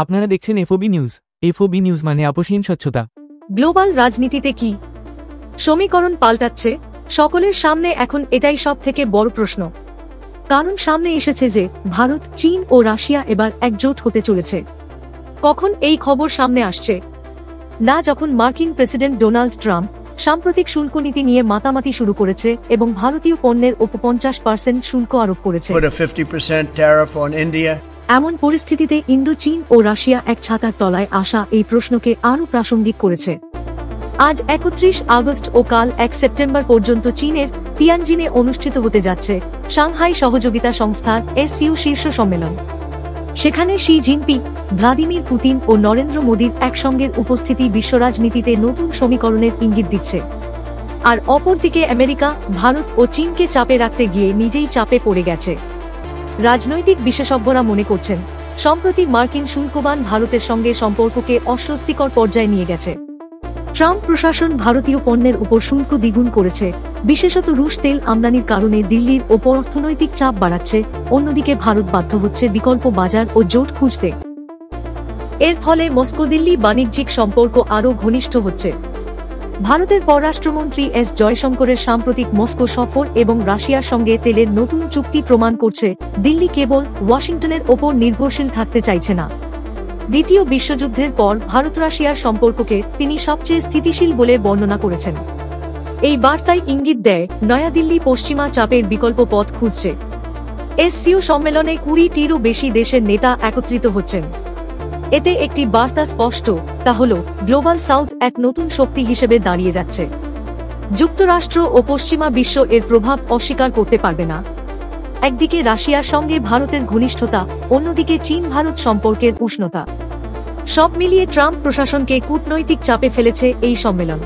আপনারা দেখছেন FOB news. FOB news মানে আপোষহীন স্বচ্ছতা। গ্লোবাল রাজনীতিতে কি সমীকরণ পাল্টাচ্ছে? সকলের সামনে এখন এটাই সব থেকে বড় প্রশ্ন। কারণ সামনে এসেছে যে ভারত, চীন ও রাশিয়া এবার একজোট হতে চলেছে। কখন এই খবর সামনে আসছে? না, যখন মার্কিন প্রেসিডেন্ট ডোনাল্ড ট্রাম্প সাম্প্রতিক শুল্ক নীতি নিয়ে মাতামাতি শুরু করেছে এবং ভারতীয় পণ্যের ওপর 50% শুল্ক আরোপ করেছে। এমন পরিস্থিতিতে ইন্দো চীন ও রাশিয়া এক ছাতার তলায় আসা এই প্রশ্নকে আরও প্রাসঙ্গিক করেছে। আজ 31 আগস্ট ও কাল 1 সেপ্টেম্বর পর্যন্ত চীনের তিয়ানজিনে অনুষ্ঠিত হতে যাচ্ছে সাংহাই সহযোগিতা সংস্থার SCO শীর্ষ সম্মেলন। সেখানে শি জিনপিং, ভ্লাদিমির পুতিন ও নরেন্দ্র মোদীর একসঙ্গের উপস্থিতি বিশ্ব রাজনীতিতে নতুন সমীকরণের ইঙ্গিত দিচ্ছে। আর অপরদিকে আমেরিকা, ভারত ও চীনকে চাপে রাখতে গিয়ে নিজেই চাপে পড়ে গেছে। রাজনৈতিক বিশেষজ্ঞরা মনে করছেন, সম্প্রতি মার্কিন শুল্কবান ভারতের সঙ্গে সম্পর্ককে অস্বস্তিকর পর্যায়ে নিয়ে গেছে। ট্রাম্প প্রশাসন ভারতীয় পণ্যের উপর শুল্ক দ্বিগুণ করেছে, বিশেষত রুশ তেল আমদানির কারণে দিল্লির ওপর অর্থনৈতিক চাপ বাড়াচ্ছে। অন্যদিকে ভারত বাধ্য হচ্ছে বিকল্প বাজার ও জোট খুঁজতে। এর ফলে মস্কো দিল্লি বাণিজ্যিক সম্পর্ক আরও ঘনিষ্ঠ হচ্ছে। ভারতের পররাষ্ট্রমন্ত্রী এস জয়শঙ্করের সাম্প্রতিক মস্কো সফর এবং রাশিয়ার সঙ্গে তেলের নতুন চুক্তি প্রমাণ করছে দিল্লি কেবল ওয়াশিংটনের ওপর নির্ভরশীল থাকতে চাইছে না। দ্বিতীয় বিশ্বযুদ্ধের পর ভারত রাশিয়ার সম্পর্ককে তিনি সবচেয়ে স্থিতিশীল বলে বর্ণনা করেছেন। এই বার্তায় ইঙ্গিত দেয় নয়াদিল্লি পশ্চিমা চাপের বিকল্প পথ খুঁজছে। SCO সম্মেলনে 20টিরও বেশি দেশের নেতা একত্রিত হচ্ছেন। এতে একটি বার্তা স্পষ্ট, তা হল গ্লোবাল সাউথ এক নতুন শক্তি হিসেবে দাঁড়িয়ে যাচ্ছে। যুক্তরাষ্ট্র ও পশ্চিমা বিশ্ব এর প্রভাব অস্বীকার করতে পারবে না। একদিকে রাশিয়ার সঙ্গে ভারতের ঘনিষ্ঠতা, অন্যদিকে চীন ভারত সম্পর্কের উষ্ণতা। সব মিলিয়ে ট্রাম্প প্রশাসনকে কূটনৈতিক চাপে ফেলেছে এই সম্মেলন।